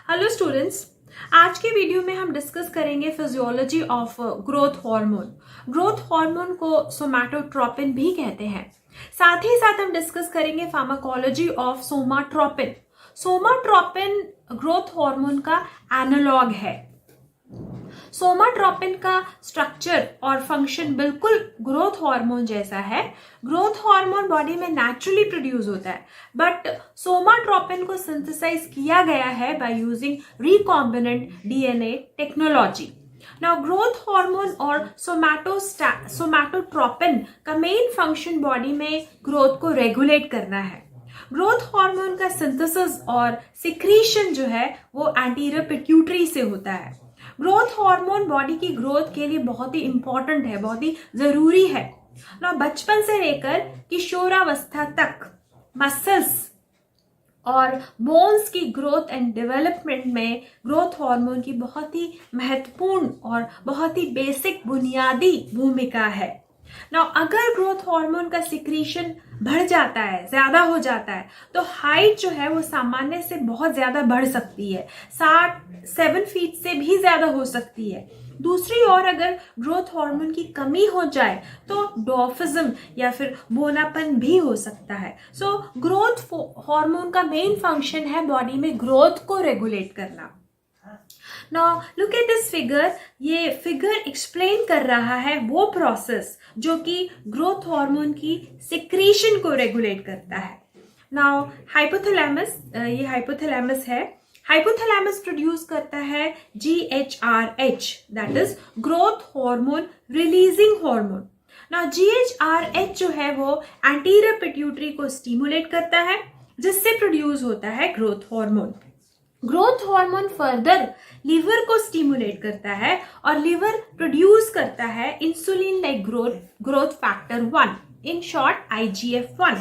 Hello students, आज के video में हम डिस्कस करेंगे physiology of growth hormone. Growth hormone को सोमैटोट्रोपिन भी कहते हैं। साथ ही साथ हम डिस्कस करेंगे pharmacology of somatropin. Somatropin growth हार्मोन का एनालॉग है। सोमाट्रोपिन का स्ट्रक्चर और फंक्शन बिल्कुल ग्रोथ हार्मोन जैसा है। ग्रोथ हार्मोन बॉडी में नेचुरली प्रोड्यूस होता है, बट सोमाट्रोपिन को सिंथेसाइज किया गया है by using recombinant DNA technology. Now growth hormone और सोमैटोट्रोपिन का मेन फंक्शन बॉडी में ग्रोथ को रेगुलेट करना है। ग्रोथ हार्मोन का सिंथेसिस और सिक्रीशन जो है वो एंटीरियर पिट्यूटरी से होता है। ग्रोथ हार्मोन बॉडी की ग्रोथ के लिए बहुत ही इंपॉर्टेंट है, बहुत ही जरूरी है ना। बचपन से लेकर किशोरावस्था तक मसल्स और बोन्स की ग्रोथ एंड डेवलपमेंट में ग्रोथ हार्मोन की बहुत ही महत्वपूर्ण और बहुत ही बेसिक बुनियादी भूमिका है ना। अगर ग्रोथ हार्मोन का सिक्रीशन बढ़ जाता है, ज्यादा हो जाता है, तो हाइट जो है वो सामान्य से बहुत ज्यादा बढ़ सकती है, 7 फीट से भी ज्यादा हो सकती है। दूसरी ओर अगर ग्रोथ हार्मोन की कमी हो जाए तो डॉर्फिज्म या फिर बोनापन भी हो सकता है। सो ग्रोथ हार्मोन का मेन फंक्शन है बॉडी में ग्रोथ को रेगुलेट करना। Now look at this figure. ये फिगर एक्सप्लेन कर रहा है वो प्रोसेस जो कि ग्रोथ हार्मोन की सिक्रीशन को रेगुलेट करता है। नाउ हाइपोथैलेमस, ये हाइपोथैलेमस है। हाइपोथैलेमस प्रोड्यूस करता है GHRH, that is growth hormone releasing hormone. Now GHRH जो है वो एंटीरियर पिट्यूटरी को स्टिमुलेट करता है, जिससे प्रोड्यूस होता है growth hormone. Growth hormone further liver को स्टिमुलेट करता है और लीवर प्रोड्यूस करता है insulin like growth factor 1, in short IGF-1।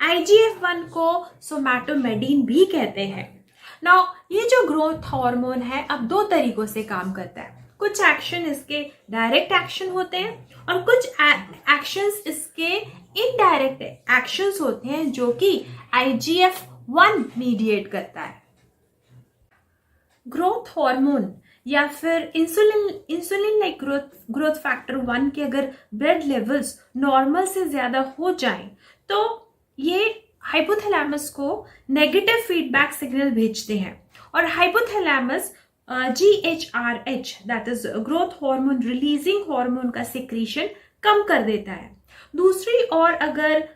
IGF-1 को सोमैटोमेडिन भी कहते हैं। नाउ ये जो ग्रोथ हार्मोन है अब 2 तरीकों से काम करता है। कुछ एक्शन इसके डायरेक्ट एक्शन होते हैं और कुछ एक्शंस इसके इनडायरेक्ट एक्शंस होते हैं जो कि IGF-1 मीडिएट करता है। ग्रोथ हार्मोन या फिर इंसुलिन लाइक ग्रोथ फैक्टर 1 के अगर ब्लड लेवल्स नॉर्मल से ज्यादा हो जाएं तो ये हाइपोथैलेमस को नेगेटिव फीडबैक सिग्नल भेजते हैं और hypothalamus GHRH that is growth hormone releasing hormone का सिक्रीशन कम कर देता है। दूसरी ओर अगर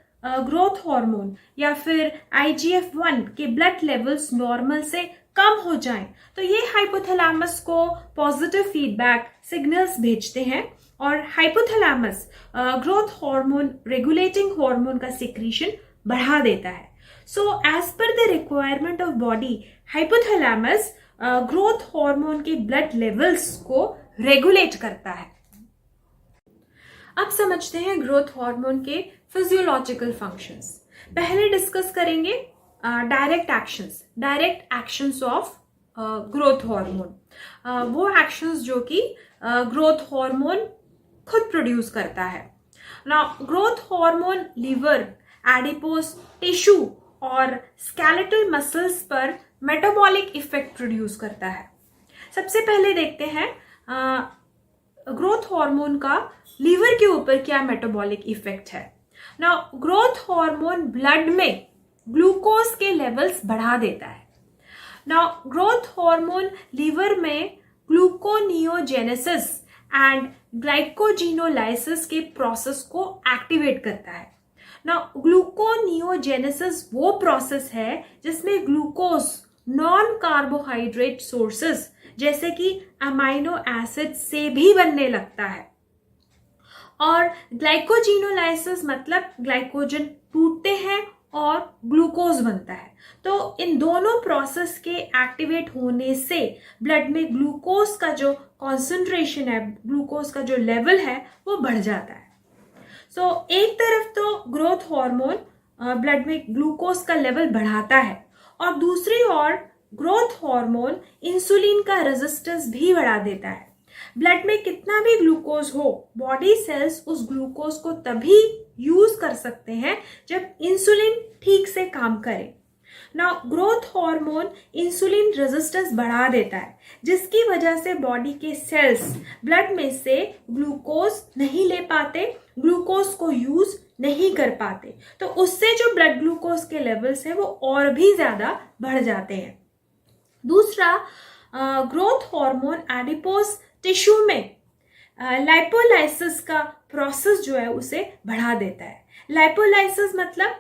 ग्रोथ हार्मोन या फिर IGF-1 के ब्लड लेवल्स नॉर्मल से कम हो जाएं तो ये हाइपोथैलेमस को पॉजिटिव फीडबैक सिग्नल्स भेजते हैं और hypothalamus growth hormone regulating hormone का सिक्रीशन बढ़ा देता है। So as per the requirement of body, hypothalamus growth hormone के ब्लड लेवल्स को रेगुलेट करता है। अब समझते हैं ग्रोथ हार्मोन के फिजियोलॉजिकल फंक्शंस। पहले डिस्कस करेंगे direct actions of growth hormone. वो एक्शंस जो कि ग्रोथ हार्मोन खुद प्रोड्यूस करता है। Now growth hormone liver, adipose tissue और स्केलेटल मसल्स पर मेटाबॉलिक इफेक्ट प्रोड्यूस करता है। सबसे पहले देखते हैं ग्रोथ हार्मोन का लीवर के ऊपर क्या मेटाबॉलिक इफेक्ट है। नाउ ग्रोथ हार्मोन ब्लड में ग्लूकोज के लेवल्स बढ़ा देता है। नाउ ग्रोथ हार्मोन लीवर में ग्लूकोनियोजेनेसिस एंड ग्लाइकोजिनोलाइसिस के प्रोसेस को एक्टिवेट करता है। नाउ ग्लूकोनियोजेनेसिस वो प्रोसेस है जिसमें ग्लूकोज नॉन कार्बोहाइड्रेट सोर्सेस जैसे कि अमाइनो एसिड से भी बनने लगता है और ग्लाइकोजिनोलाइसिस मतलब ग्लाइकोजन टूटते हैं और ग्लूकोज बनता है। तो इन दोनों प्रोसेस के एक्टिवेट होने से ब्लड में ग्लूकोज का जो कॉन्सेंट्रेशन है, ग्लूकोज का जो लेवल है वो बढ़ जाता है। सो एक तरफ तो ग्रोथ हार्मोन ब्लड में ग्लूकोज का लेवल बढ़ाता है और दूसरी ओर ग्रोथ हार्मोन इंसुलिन का रेजिस्टेंस भी बढ़ा देता है। ब्लड में कितना भी ग्लूकोज हो, बॉडी सेल्स उस ग्लूकोज को तभी यूज कर सकते हैं जब इंसुलिन ठीक से काम करे। Now growth hormone insulin resistance बढ़ा देता है, जिसकी वजह से बॉडी के सेल्स ब्लड में से ग्लूकोज नहीं ले पाते, ग्लूकोज को यूज नहीं कर पाते, तो उससे जो ब्लड ग्लूकोज के लेवल्स है वो और भी ज्यादा बढ़ जाते हैं। दूसरा, ग्रोथ हार्मोन एडिपोज टिश्यू में लाइपोलाइसिस का प्रोसेस जो है उसे बढ़ा देता है। लाइपोलाइसिस मतलब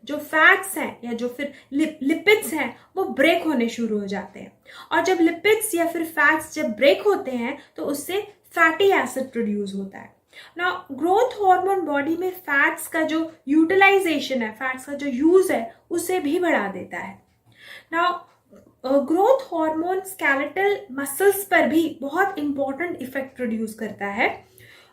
जो फैट्स हैं या जो फिर लिपिड्स हैं वो ब्रेक होने शुरू हो जाते हैं, और जब लिपिड्स या फिर फैट्स जब ब्रेक होते हैं तो उससे फैटी एसिड प्रोड्यूस होता है। नाउ ग्रोथ हार्मोन बॉडी में फैट्स का जो यूटिलाइजेशन है, फैट्स का जो यूज है उसे भी बढ़ा देता है। Now growth hormone skeletal muscles पर भी बहुत इंपॉर्टेंट इफेक्ट प्रोड्यूस करता है।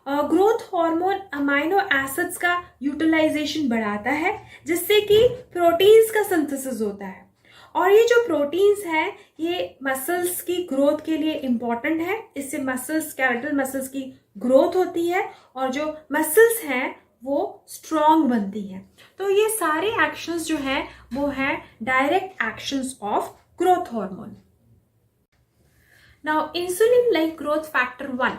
ग्रोथ हार्मोन अमाइनो एसिड्स का यूटिलाइजेशन बढ़ाता है, जिससे कि प्रोटीन्स का सिंथेसिस होता है, और ये जो प्रोटीन्स हैं ये मसल्स की ग्रोथ के लिए इम्पॉर्टेंट है। इससे मसल्स, स्केलेटल मसल्स की ग्रोथ होती है और जो मसल्स हैं वो स्ट्रॉन्ग बनती हैं। तो ये सारे एक्शंस जो हैं वो हैं direct actions of growth hormone. Now, insulin-like growth factor 1,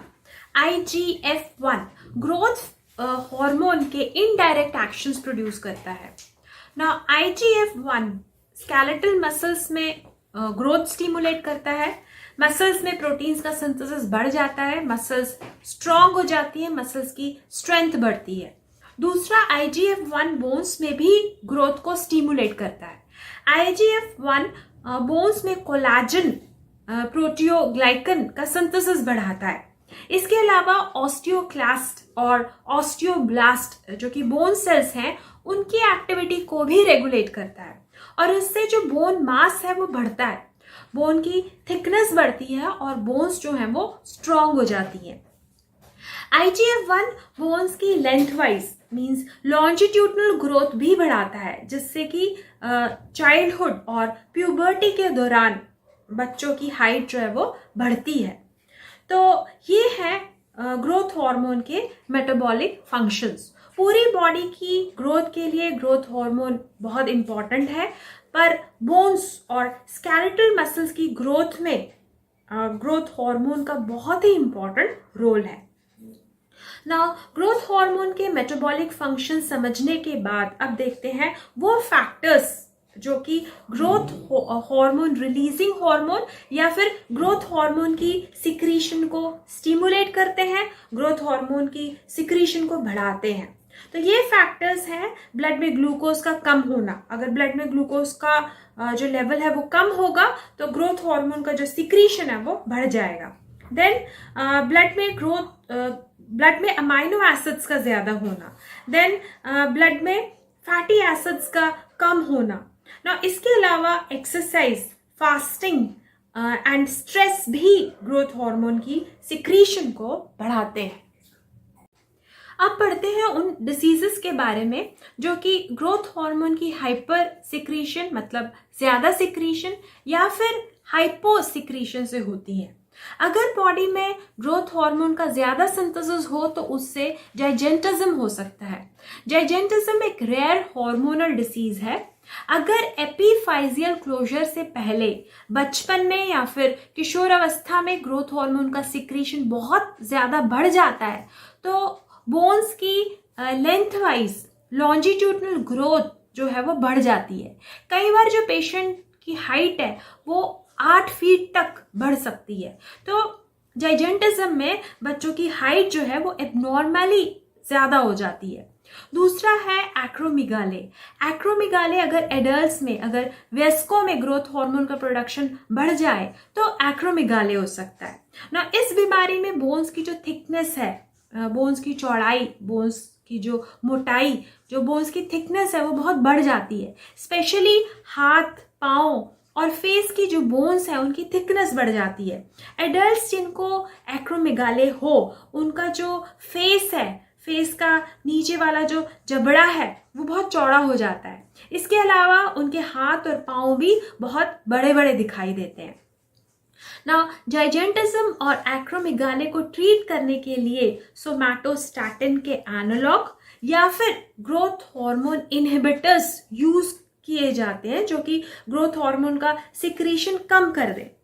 IGF-1, growth hormone के indirect actions produce करता है। Now, IGF-1 skeletal muscles में growth stimulate करता है, मसल्स में प्रोटीन्स का सिंथेसिस बढ़ जाता है, मसल्स स्ट्रॉन्ग हो जाती है, मसल्स की स्ट्रेंथ बढ़ती है। दूसरा, IGF-1 बोन्स में भी ग्रोथ को स्टिमुलेट करता है। IGF-1 बोन्स में कोलाजन, प्रोटियोग्लाइकन का सिंथेसिस बढ़ाता है। इसके अलावा ऑस्टियोक्लास्ट और ऑस्टियोब्लास्ट जो कि बोन सेल्स हैं उनकी एक्टिविटी को भी रेगुलेट करता है, और इससे जो बोन मास है वो बढ़ता है, बोन की थिकनेस बढ़ती है और बोन्स जो हैं वो स्ट्रॉन्ग हो जाती हैं। IGF-1 बोन्स की length wise means longitudinal growth भी बढ़ाता है, जिससे कि चाइल्डहुड और प्यूबर्टी के दौरान बच्चों की हाइट जो है वो बढ़ती है। तो ये है ग्रोथ हार्मोन के मेटाबॉलिक फंक्शंस। पूरी बॉडी की ग्रोथ के लिए ग्रोथ हार्मोन बहुत इंपॉर्टेंट है, पर बोन्स और स्केलेटल मसल्स की ग्रोथ में ग्रोथ हार्मोन का बहुत ही इंपॉर्टेंट रोल है। नाउ ग्रोथ हार्मोन के मेटाबॉलिक फंक्शन समझने के बाद अब देखते हैं वो फैक्टर्स जो कि ग्रोथ हार्मोन रिलीजिंग हार्मोन या फिर ग्रोथ हार्मोन की सिक्रीशन को स्टिमुलेट करते हैं, ग्रोथ हार्मोन की सिक्रीशन को बढ़ाते हैं। तो ये फैक्टर्स हैं ब्लड में ग्लूकोज का कम होना। अगर ब्लड में ग्लूकोज का जो लेवल है वो कम होगा तो ग्रोथ हार्मोन का जो सिक्रीशन है वो बढ़ जाएगा। देन ब्लड में अमाइनो एसिड्स का ज्यादा होना, देन ब्लड में फैटी एसिड्स का कम होना। ना इसके अलावा एक्सरसाइज, फास्टिंग एंड स्ट्रेस भी ग्रोथ हार्मोन की सिक्रीशन को बढ़ाते हैं। अब पढ़ते हैं उन डिसीजेस के बारे में जो कि ग्रोथ हार्मोन की हाइपर सिक्रीशन मतलब ज्यादा सिक्रीशन या फिर हाइपो सिक्रीशन से होती हैं। अगर बॉडी में ग्रोथ हार्मोन का ज्यादा सिंथेसिस हो तो उससे जाइजेंटिज्म हो सकता है। जाइजेंटिज्म एक रेयर हार्मोनल डिसीज है। अगर एपिफाइजियल क्लोजर से पहले बचपन में या फिर किशोरावस्था में ग्रोथ हार्मोन का सिक्रीशन बहुत ज्यादा बढ़ जाता है तो बोन्स की लेंथ वाइज लॉन्जिट्यूडनल ग्रोथ जो है वो बढ़ जाती है। कई बार जो पेशेंट की हाइट है वो 8 फीट तक बढ़ सकती है। तो जाइजेंटिज्म में बच्चों की हाइट जो है वो एबनॉर्मली ज्यादा हो जाती है। दूसरा है एक्रोमिगाले। एक्रोमिगाले अगर एडल्ट्स में, अगर वयस्कों में ग्रोथ हार्मोन का प्रोडक्शन बढ़ जाए तो एक्रोमिगाले हो सकता है ना। इस बीमारी में बोन्स की जो थिकनेस है, बोन्स की चौड़ाई, बोन्स की जो मोटाई, जो बोन्स की थिकनेस है वो बहुत बढ़ जाती है। स्पेशली हाथ, पाँव और फेस की जो बोन्स है उनकी थिकनेस बढ़ जाती है। एडल्ट्स जिनको एक्रोमेगाले हो उनका जो फेस है, फेस का नीचे वाला जो जबड़ा है वो बहुत चौड़ा हो जाता है। इसके अलावा उनके हाथ और पाँव भी बहुत बड़े बड़े दिखाई देते हैं। नाउ जाइजेंटिज्म और एक्रोमेगाले को ट्रीट करने के लिए सोमैटोस्टैटिन के एनालॉग या फिर ग्रोथ हार्मोन इनहिबिटर्स यूज किए जाते हैं जो कि ग्रोथ हार्मोन का सिक्रीशन कम कर दे।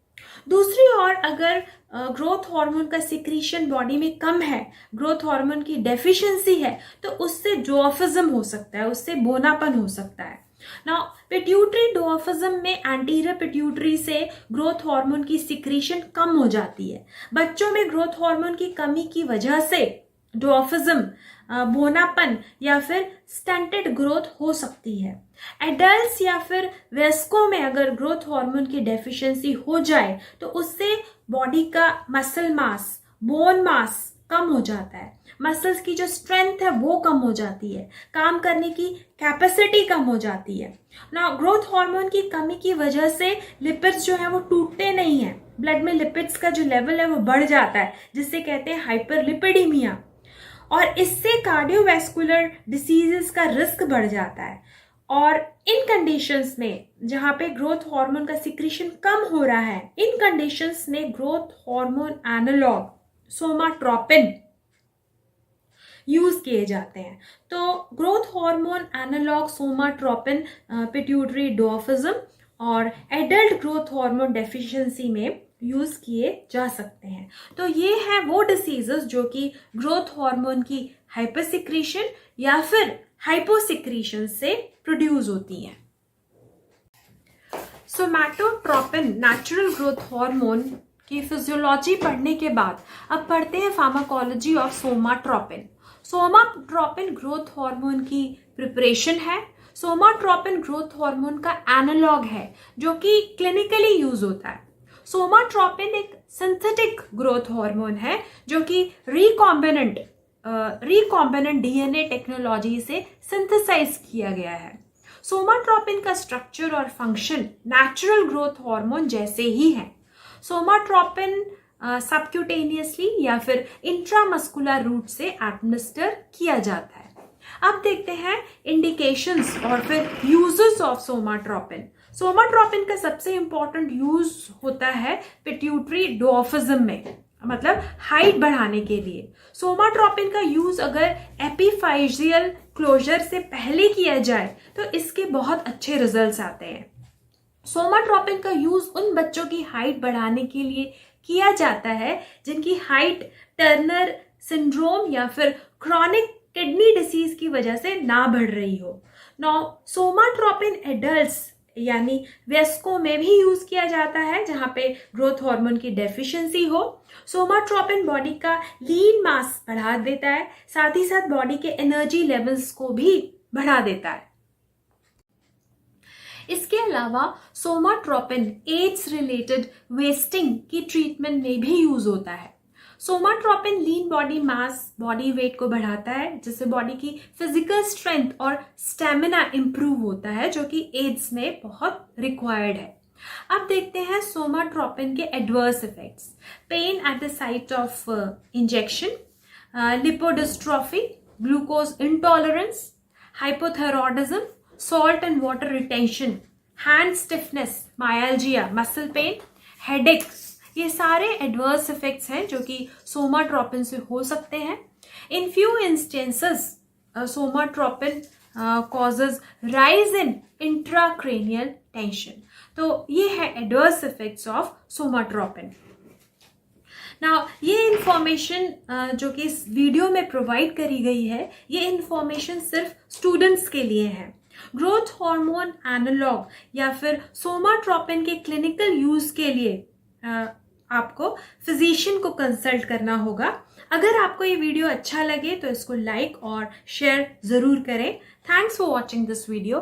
दूसरी ओर अगर ग्रोथ हार्मोन का सिक्रीशन बॉडी में कम है, ग्रोथ हार्मोन की डेफिशिएंसी है, तो उससे ड्वार्फिज्म हो सकता है, उससे बोनापन हो सकता है। नाउ पिट्यूटरी ड्वार्फिज्म में एंटीरियर पिट्यूटरी से ग्रोथ हार्मोन की सिक्रीशन कम हो जाती है। बच्चों में ग्रोथ हार्मोन की कमी की वजह से ड्वार्फिज्म, बोनापन या फिर स्टंटेड ग्रोथ हो सकती है। एडल्ट्स या फिर वयस्कों में अगर ग्रोथ हार्मोन की डेफिशिएंसी हो जाए तो उससे बॉडी का मसल मास, बोन मास कम हो जाता है, मसल्स की जो स्ट्रेंथ है वो कम हो जाती है, काम करने की कैपेसिटी कम हो जाती है ना। ग्रोथ हार्मोन की कमी की वजह से लिपिड्स जो है वो टूटते नहीं है, ब्लड में लिपिड्स का जो लेवल है वो बढ़ जाता है, जिससे कहते हैं हाइपरलिपिडीमिया, और इससे कार्डियोवैस्कुलर डिसीजेस का रिस्क बढ़ जाता है। और इन कंडीशंस में जहां पे ग्रोथ हार्मोन का सिक्रीशन कम हो रहा है, इन कंडीशंस में growth hormone analogue somatropin use किए जाते हैं। तो growth hormone analogue somatropin pituitary dwarfism और एडल्ट ग्रोथ हार्मोन डेफिशिएंसी में यूज किए जा सकते हैं। तो ये है वो डिसीजेस जो कि ग्रोथ हार्मोन की हाइपरसिक्रीशन या फिर हाइपोसिक्रीशन से प्रोड्यूस होती हैं। सोमैटोट्रोपिन नेचुरल ग्रोथ हार्मोन की फिजियोलॉजी पढ़ने के बाद अब पढ़ते हैं pharmacology of somatropin. Somatropin growth hormone की प्रिपरेशन है। सोमाट्रोपिन ग्रोथ हार्मोन का एनालॉग है जो कि क्लिनिकली यूज होता है। सोमाट्रोपिन एक सिंथेटिक ग्रोथ हार्मोन है जो कि रिकॉम्बिनेंट डीएनए टेक्नोलॉजी से सिंथेसाइज किया गया है। सोमाट्रोपिन का स्ट्रक्चर और फंक्शन नेचुरल ग्रोथ हार्मोन जैसे ही है। सोमाट्रोपिन सबक्यूटेनियसली या फिर इंट्रामस्कुलर रूट से एडमिनिस्टर किया जाता है। अब देखते हैं इंडिकेशंस और फिर यूजेस ऑफ सोमाट्रोपिन। सोमाट्रोपिन का सबसे इंपॉर्टेंट यूज होता है पिट्यूटरी ड्वार्फिज्म में, मतलब हाइट बढ़ाने के लिए। सोमाट्रोपिन का यूज अगर एपिफाइजियल क्लोजर से पहले किया जाए तो इसके बहुत अच्छे रिजल्ट्स आते हैं। सोमाट्रोपिन का यूज उन बच्चों की हाइट बढ़ाने के लिए किया जाता है जिनकी हाइट टर्नर सिंड्रोम या फिर क्रॉनिक किडनी डिसीज की वजह से ना बढ़ रही हो। नाउ सोमाट्रोपिन एडल्ट्स यानी वयस्कों में भी यूज किया जाता है जहां पे ग्रोथ हार्मोन की डेफिशिएंसी हो। सोमाट्रोपिन बॉडी का लीन मास बढ़ा देता है, साथ ही साथ बॉडी के एनर्जी लेवल्स को भी बढ़ा देता है। इसके अलावा सोमाट्रोपिन एड्स रिलेटेड वेस्टिंग की ट्रीटमेंट में भी यूज होता है। Somatropin lean body mass, body weight को बढ़ाता है जिससे बॉडी की फिजिकल स्ट्रेंथ और स्टेमिना इंप्रूव होता है जो कि एड्स में बहुत रिक्वायर्ड है। अब देखते हैं सोमाट्रोपिन के adverse effects. Pain at the site of injection, lipodystrophy, glucose intolerance, hypothyroidism, salt and water retention, hand stiffness, myalgia, muscle pain, headaches, ये सारे एडवर्स इफेक्ट्स हैं जो कि सोमाट्रोपिन से हो सकते हैं। In few instances somatropin causes rise in intracranial tension. तो ये है adverse effects of somatropin. Now ये इंफॉर्मेशन जो कि इस वीडियो में प्रोवाइड करी गई है, ये इंफॉर्मेशन सिर्फ स्टूडेंट्स के लिए है। ग्रोथ हार्मोन एनालॉग या फिर सोमाट्रोपिन के क्लिनिकल यूज के लिए आपको फिजिशियन को कंसल्ट करना होगा। अगर आपको ये वीडियो अच्छा लगे तो इसको लाइक और शेयर जरूर करें। Thanks for watching this video.